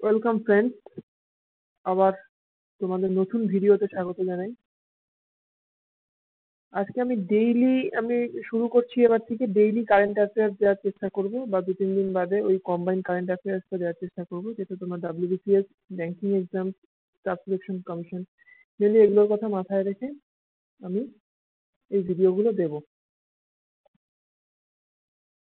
Welcome friends, আবার তোমাদের নতুন ভিডিওতে স্বাগত জানাই। আজকে আমি শুরু করছি এবার থেকে ডেইলি কারেন্ট অ্যাফেয়ার্স দেওয়ার চেষ্টা করব, বা 2-3 দিন বাদে ওই কম্বাইন্ড কারেন্ট অ্যাফেয়ার্সটা দেওয়ার চেষ্টা করব, যেটা তোমার WBCS, banking exam, staff selection commission, mainly এগুলোর কথা মাথায় রেখে আমি এই ভিডিওগুলো দেব।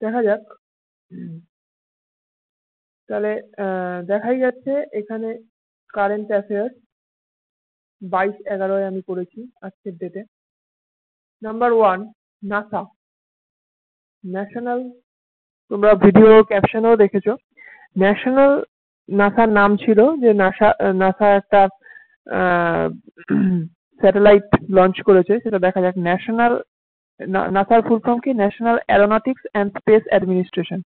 দেখা যাক। তাহলে দেখাই যাচ্ছে এখানে কারেন্ট অ্যাফেয়ার্স 22/11 আমি করেছি আজকের ডেটে। Number 1, NASA national. তোমরা ভিডিও ক্যাপশনেও দেখেছো, ন্যাশনাল নাসার নাম ছিল যে নাসা একটা স্যাটেলাইট লঞ্চ করেছে, সেটা দেখা যাক। নাসার ফুল ফর্ম কি? National Aeronautics and space administration.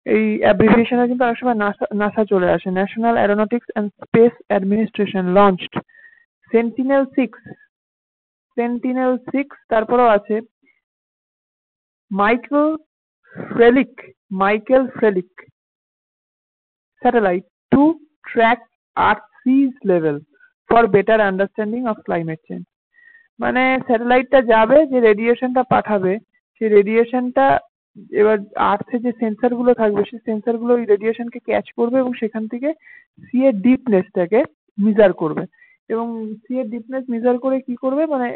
এই অ্যাব্রিভিয়েশনে কিন্তু অনেক সময় নাসা চলে আসে। National Aeronautics and space administration launched sentinel 6। তারপরেও আছে Michael ফ্রেলিক satellite to track Earth's sea level for better understanding of climate change। মানে স্যাটেলাইটটা যাবে, যে রেডিয়েশনটা পাঠাবে, সেই রেডিয়েশনটা এবার আর্থে যে সেন্সর গুলো থাকবে, সেই সেন্সর গুলো ওই রেডিয়েশনকে ক্যাচ করবে এবং সেখান থেকে সি এর ডিপনেসটাকে মেজার করবে। এবং সি এর ডিপনেস মেজার করে কি করবে, মানে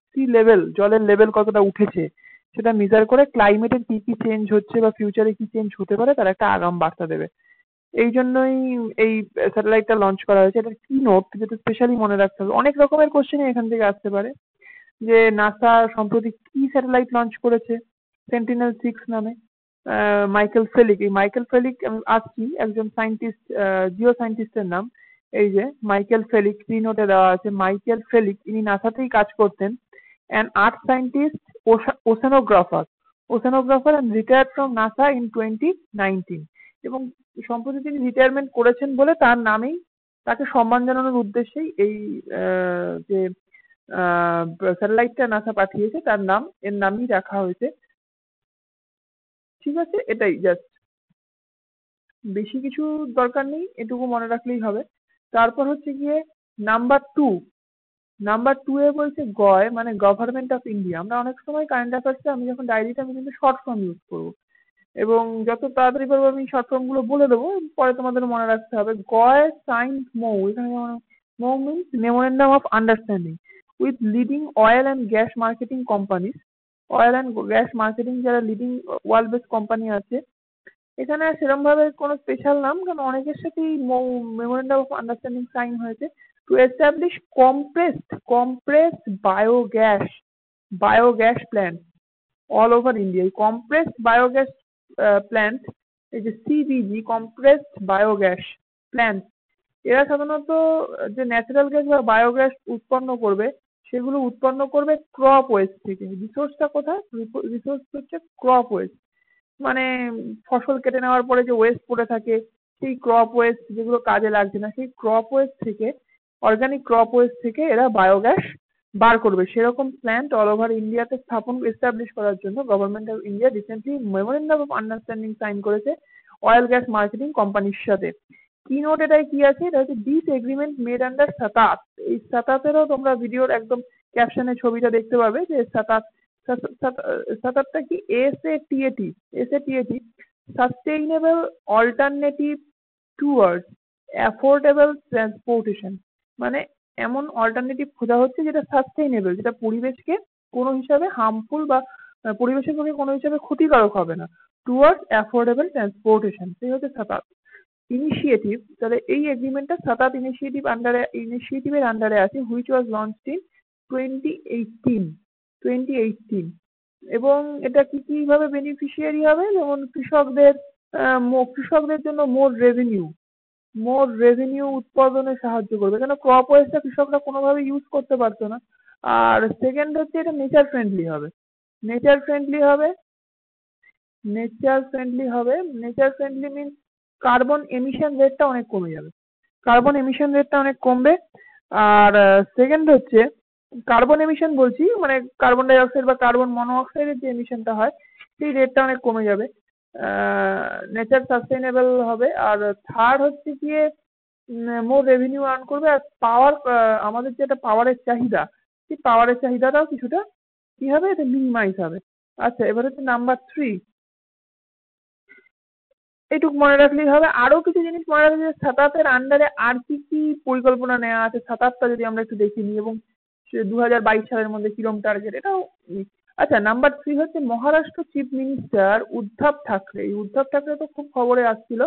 সি লেভেল, জলের লেভেল কতটা উঠেছে সেটা মেজার করে ক্লাইমেটের কি কি চেঞ্জ হচ্ছে বা ফিউচারে কি চেঞ্জ হতে পারে তার একটা আগাম বার্তা দেবে। এই জন্যই এই স্যাটেলাইটটা লঞ্চ করা হয়েছে। এটার কি নোট, যেটা স্পেশালি মনে রাখতে হবে। অনেক রকমের কোশ্চেন এখান থেকে আসতে পারে, যে নাসা সম্প্রতি কি স্যাটেলাইট লঞ্চ করেছে সেন্টিনেল 6 নামে। এই মাইকেল ফেলিক আমি আসছি, একজন সায়েন্টিস্ট, জিও সায়েন্টিস্টের নাম। এই যে মাইকেল ফেলিক, কি নোটে দেওয়া আছে, মাইকেল ফেলিক ইনি নাসাতেই কাজ করতেন। An earth scientist, oceanographer and retired from NASA in 2019। এবং সম্প্রতি তিনি রিটায়ারমেন্ট করেছেন বলে তার নামেই, তাকে সম্মান জানানোর উদ্দেশ্যেই এই যে স্যাটেলাইটটা নাসা পাঠিয়েছে এর নামই রাখা হয়েছে। ঠিক আছে, এটাই জাস্ট, বেশি কিছু দরকার নেই, এটুকু মনে রাখলেই হবে। তারপর হচ্ছে গিয়ে নাম্বার 2 এ বলছে গয়, মানে গভর্নমেন্ট অফ ইন্ডিয়া। আমরা অনেক সময় কারেন্ট অ্যাফেয়ার্সে, আমি যখন ডায়েরিতে, আমি কিন্তু শর্ট ফর্ম ইউজ করবো, এবং যত তাড়াতাড়ি পারবো আমি শর্ট ফর্ম গুলো বলে দেবো, পরে তোমাদের মনে রাখতে হবে। গয় সাইন্ড মৌ, এখানে যেমন MoU means memorandum of understanding with leading oil and gas marketing companies. Oil and gas marketing যারা লিডিং ওয়ার্ল্ড বেস কোম্পানি আছে, এখানে সেরকম ভাবে কোনো স্পেশাল নাম, কারণ অনেকের সাথেই মেমোরেন্ডাম অফ আন্ডারস্ট্যান্ডিং সাইন হয়েছে। To establish compressed biogas plant all over India. এই কম্প্রেসড বায়োগ্যাস প্ল্যান্ট, এই যে সিবিজি, কম্প্রেসড বায়োগ্যাস প্ল্যান্ট, এরা সাধারণত যে ন্যাচারাল গ্যাস বা বায়োগ্যাস উৎপন্ন করবে, সেগুলো উৎপন্ন করবে ক্রপ ওয়েস্ট থেকে। রিসোর্সটা কোথায়? রিসোর্স হচ্ছে ক্রপ ওয়েস্ট, মানে ফসল কেটে নেওয়ার পরে যে ওয়েস্ট পড়ে থাকে, সেই ক্রপ ওয়েস্ট, যেগুলো কাজে লাগছে না, সেই ক্রপ ওয়েস্ট থেকে, অর্গানিক ক্রপ ওয়েস্ট থেকে এরা বায়োগ্যাস বার করবে। সেরকম প্ল্যান্ট অল ওভার ইন্ডিয়াতে এস্টাবলিশ করার জন্য government of India recently memorandum of understanding sign করেছে অয়েল গ্যাস মার্কেটিং কোম্পানির সাথে। কি নোট এটাই কি আছে? এটা হচ্ছে this agreement made under SATAT. এই সাতাতেরও তোমরা ভিডিওর একদম ক্যাপশনে ছবিটা দেখতে পাবে, যে সাতাতটা কি? S A T A T, sustainable alternative towards affordable transportation. মানে এমন অল্টারনেটিভ খোঁজা হচ্ছে যেটা সাস্টেইনেবল, যেটা পরিবেশকে কোনো হিসাবে হার্মফুল বা পরিবেশের পক্ষে কোনো হিসাবে ক্ষতিকারক হবে না, টুয়ার্ডস অ্যাফোর্ডেবল ট্রান্সপোর্টেশন। সেই হচ্ছে সাতাত ইনিশিয়েটিভ। তাহলে এই এগ্রিমেন্টটা সাতাত ইনিশিয়েটিভের আন্ডারে আছে, হুইচ ওয়াজ লঞ্চড ইন 2018। এবং এটা কি কিভাবে বেনিফিশিয়ারি হবে? যেমন কৃষকদের জন্য মোর রেভিনিউ উৎপাদনে সাহায্য করবে, কেন ক্রপ ওয়েস্টটা কৃষকরা কোনোভাবে ইউজ করতে পারতো না। আর সেকেন্ড হচ্ছে এটা নেচার ফ্রেন্ডলি হবে। Nature friendly means carbon emission রেটটা অনেক কমবে। আর সেকেন্ড হচ্ছে কার্বন এমিশন বলছি, মানে কার্বন ডাই অক্সাইড বা কার্বন মনোঅক্সাইডের যে এমিশনটা হয়, সেই রেটটা অনেক কমে যাবে। নেচার সাস্টেইনেবল হবে। আর থার্ড হচ্ছে গিয়ে মোর রেভিনিউ আর্ন করবে। আর পাওয়ার, আমাদের যেটা পাওয়ারের চাহিদা, সেই পাওয়ারের চাহিদাটাও কিছুটা কি হবে, এটা মিনিমাইজ হবে। আচ্ছা, এবার হচ্ছে নাম্বার 3, এইটুকু মনে রাখলেই হবে। আরো কিছু জিনিস মনে রাখলে, যে সাতাতের আন্ডারে আর কি কি পরিকল্পনা নেওয়া আছে, সাতাতটা যদি আমরা একটু দেখে নিই, এবং 2022 সালের মধ্যে কিরম টার্গেট, এটাও আচ্ছা, নাম্বার 3 হচ্ছে মহারাষ্ট্র চিফ মিনিস্টার উদ্ধব ঠাকরে। এই উদ্ধব ঠাকরে তো খুব খবরে আসছিল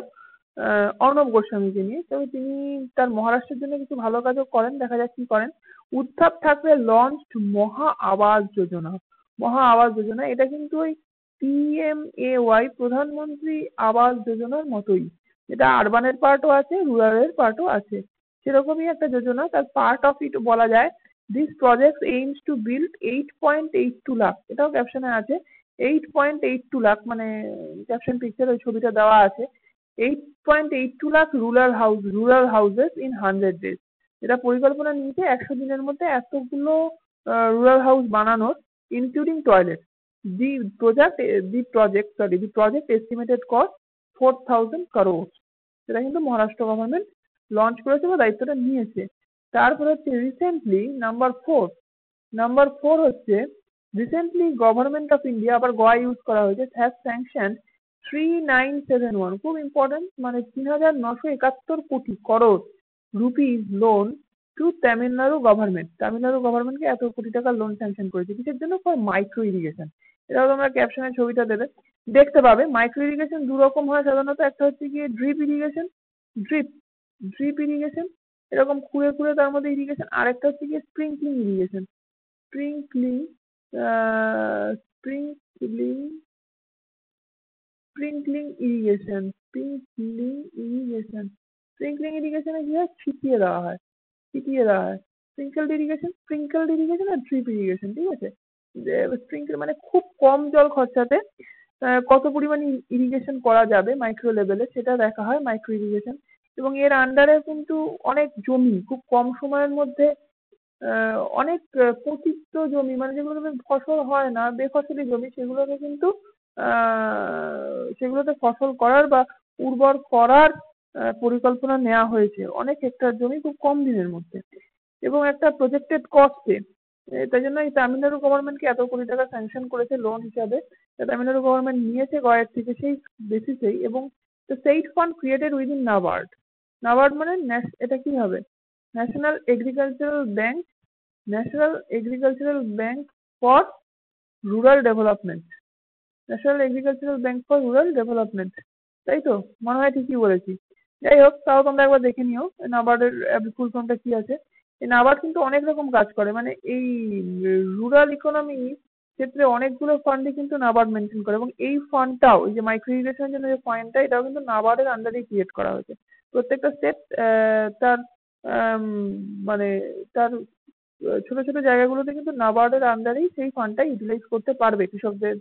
অর্ণব গোস্বামীকে নিয়ে, তবে তিনি তার মহারাষ্ট্রের জন্য কিছু ভালো কাজও করেন, দেখা যাক কি করেন। উদ্ধব ঠাকরে লঞ্চড মহা আবাস যোজনা। মহা আবাস যোজনা এটা কিন্তু ওই PMAY, প্রধানমন্ত্রী আবাস যোজনার মতোই, এটা আরবানের পার্টও আছে, রুরালের পার্টও আছে, সেরকমই একটা যোজনা। তার পার্ট অফ ইট বলা যায়, this project aims to build 8.82 lakh, এটাও ক্যাপশনে আছে 8.82 লাখ, মানে ক্যাপশন পিকচার ওই ছবিটা দেওয়া আছে। 8.82 lakh rural houses in 100 days। এটা পরিকল্পনা নিয়েছে 100 দিনের মধ্যে এতগুলো রুরাল হাউস বানানোর, including toilet. The the project estimated cost 4,000 crores। সেটা কিন্তু মহারাষ্ট্র গভর্নমেন্ট লঞ্চ করেছে বা দায়িত্বটা নিয়েছে। তারপর হচ্ছে রিসেন্টলি নাম্বার 4 হচ্ছে রিসেন্টলি গভর্নমেন্ট অফ ইন্ডিয়া, আবার গোয়া ইউজ করা হয়েছে, হ্যাজ স্যাংশন 3971, খুব ইম্পর্টেন্ট, মানে 3,971 কোটি রুপিজ লোন টু তামিলনাড়ু গভর্নমেন্টকে এত কোটি টাকা লোন স্যাংশন করেছে, কিসের জন্য? For micro irrigation. এটাও তোমরা ক্যাপশনের ছবিটা দেখতে পাবে। মাইক্রো ইরিগেশন দু রকম হয় সাধারণত, একটা হচ্ছে গিয়ে ড্রিপ ড্রিপ ইরিগেশন, এরকম খুঁড়ে খুঁড়ে তার মধ্যে ইরিগেশন। আর একটা হচ্ছে গিয়ে স্প্রিংকলিং ইরিগেশন। স্প্রিংকলিং স্প্রিংকলিং স্প্রিংকলিং ইরিগেশন স্প্রিংকলিং ইরিগেশন স্প্রিংকলিং ইরিগেশনে কি হয়, ছিটিয়ে দেওয়া হয়। স্প্রিঙ্কেলড ইরিগেশন আর ড্রিপ ইরিগেশন, ঠিক আছে। স্প্রিঙ্কেল মানে খুব কম জল খরচাতে কত পরিমাণে ইরিগেশন করা যাবে মাইক্রো লেভেলে, সেটা দেখা হয় মাইক্রো ইরিগেশন। এবং এর আন্ডারে কিন্তু অনেক জমি খুব কম সময়ের মধ্যে, অনেক পতিত জমি, মানে যেগুলোতে ফসল হয় না, বেফসলি জমি, সেগুলোতে ফসল করার বা উর্বর করার পরিকল্পনা নেওয়া হয়েছে অনেক হেক্টর জমি খুব কম দিনের মধ্যে, এবং একটা প্রজেক্টেড কস্টে। তাই জন্য এই তামিলনাড়ু গভর্নমেন্টকে এত কোটি টাকা স্যাংশন করেছে লোন হিসাবে, তামিলনাড়ু গভর্নমেন্ট নিয়েছে গয়ের থেকে সেই বেসিসেই। এবং state fund created within NABARD. NABARD মানে এটা কি হবে, national agricultural bank, national agricultural bank for rural development, national agricultural bank for rural development, তাই তো? মনে হয় ঠিকই বলেছি। যাই হোক, তাও তোমরা একবার দেখে নিও নাবার্ডের ফুল ফর্মটা কি আছে। এই নাবার্ড কিন্তু অনেক রকম কাজ করে, মানে এই রুরাল ইকোনমি ক্ষেত্রে অনেকগুলো ফান্ডই কিন্তু নাবার্ড মেনটেন করে। এবং এই ফান্ডটাও, এই যে মাইক্রো ইরিগেশনের জন্য যে ফান্ডটা, এটাও কিন্তু নাবার্ডের আন্ডারেই ক্রিয়েট করা হয়েছে। প্রত্যেকটা স্টেট তার আম, মানে তার ছোট ছোট জায়গাগুলোতে কিন্তু নাবার্ডের আন্ডারেই সেই ফান্ডটা ইউটিলাইজ করতে পারবে কৃষকদের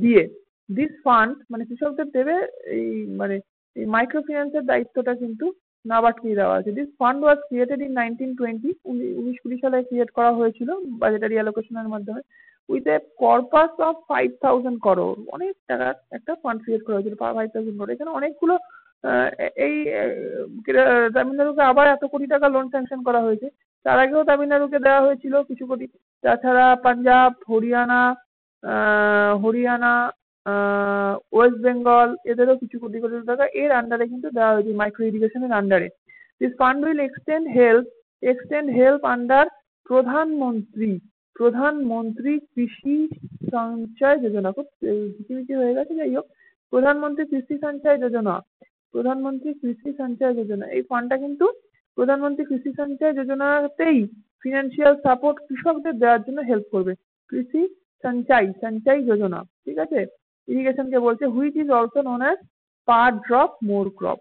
দিয়ে। দিস ফান্ড মানে কৃষকদের দেবে, এই মানে এই মাইক্রো ফিন্যান্সের দায়িত্বটা কিন্তু নাবার্ডকেই দেওয়া আছে। This fund was created in 1920, 1920 সালে ক্রিয়েট করা হয়েছিল বাজেটারি অ্যালোকেশনের মাধ্যমে, with a corpus of 5,000 crore। অনেক টাকার একটা ফান্ড ক্রিয়েট করা হয়েছিল, 5,000 crore। এখানে অনেকগুলো এই তামিলনাড়ুকে আবার এত কোটি টাকা লোন স্যাংশন করা হয়েছে। তার আগেও তামিলনাড়ুকে দেওয়া হয়েছিল কিছু কোটি। তাছাড়া পাঞ্জাব, হরিয়ানা, ওয়েস্ট বেঙ্গল, এদেরও কিছু কোটি কোটি টাকা এর আন্ডারে কিন্তু দেওয়া হয়েছে মাইক্রো ইরিগেশনের আন্ডারে। This fund will extend help under প্রধানমন্ত্রী প্রধানমন্ত্রী কৃষি সঞ্চয় যোজনা। খুব ঝিকিমিকি হয়ে গেছে, যাই হোক, প্রধানমন্ত্রী কৃষি সঞ্চয় যোজনা। এই ফান্ডটা কিন্তু প্রধানমন্ত্রী কৃষি সঞ্চয় যোজনাতেই ফিনান্সিয়াল সাপোর্ট কৃষকদের দেওয়ার জন্য হেল্প করবে। কৃষি সঞ্চয় যোজনা, ঠিক আছে। ইরিগেশনকে বলছে, which is also known as per drop more crop.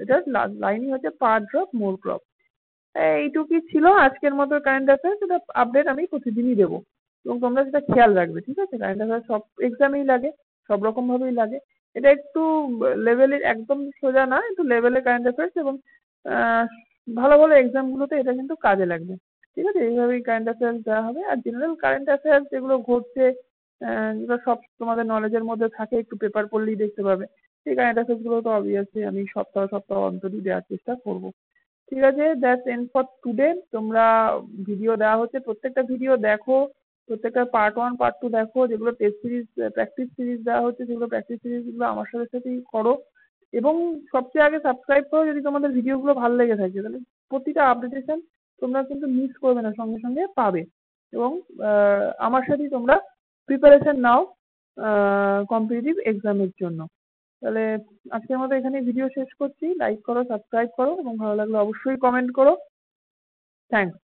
এটার লাইনই হচ্ছে পার ড্রপ মোর ক্রপ। এইটুকুই ছিল আজকের মতো কারেন্ট অ্যাফেয়ার্স। এটা আপডেট আমি প্রতিদিনই দেবো, এবং তোমরা সেটা খেয়াল রাখবে, ঠিক আছে। কারেন্ট অ্যাফেয়ার্স সব এক্সামেই লাগে, সব রকম ভাবেই লাগে। এটা একটু লেভেলের, একদম সোজা না, একটু লেভেলের কারেন্ট অ্যাফেয়ার্স, এবং আহ, ভালো ভালো এক্সামগুলোতে এটা কিন্তু কাজে লাগবে, ঠিক আছে। এইভাবেই কারেন্ট অ্যাফেয়ার্স দেওয়া হবে। আর জেনারেল কারেন্ট অ্যাফেয়ার্স যেগুলো ঘটছে যেটা সব তোমাদের নলেজের মধ্যে থাকে, একটু পেপার পড়লেই দেখতে পাবে। এই কারেন্ট অ্যাফেয়ার্সগুলো তো অবভিয়াসলি আমি সপ্তাহ সপ্তাহ অন্তরই দেওয়ার চেষ্টা করব। ঠিক আছে, দ্যাটস এন্ড ফর টুডে। তোমরা ভিডিও দেওয়া হচ্ছে, প্রত্যেকটা ভিডিও দেখো, প্রত্যেকটা পার্ট ওয়ান পার্ট টু দেখো। যেগুলো টেস্ট সিরিজ প্র্যাকটিস সিরিজ দেওয়া হচ্ছে, সেগুলো প্র্যাকটিস সিরিজগুলো আমার সাথে সাথেই করো। এবং সবচেয়ে আগে সাবস্ক্রাইব করো যদি তোমাদের ভিডিওগুলো ভালো লেগে থাকে, তাহলে প্রতিটা আপডেটেশন তোমরা কিন্তু মিস করবে না, সঙ্গে সঙ্গে পাবে। এবং আমার সাথেই তোমরা প্রিপারেশন নাও কম্পিটিটিভ এক্সামের জন্য। তাহলে আজকের মতো এখানেই ভিডিও শেষ করছি। লাইক করো, সাবস্ক্রাইব করো এবং ভালো লাগলে অবশ্যই কমেন্ট করো। থ্যাংকস।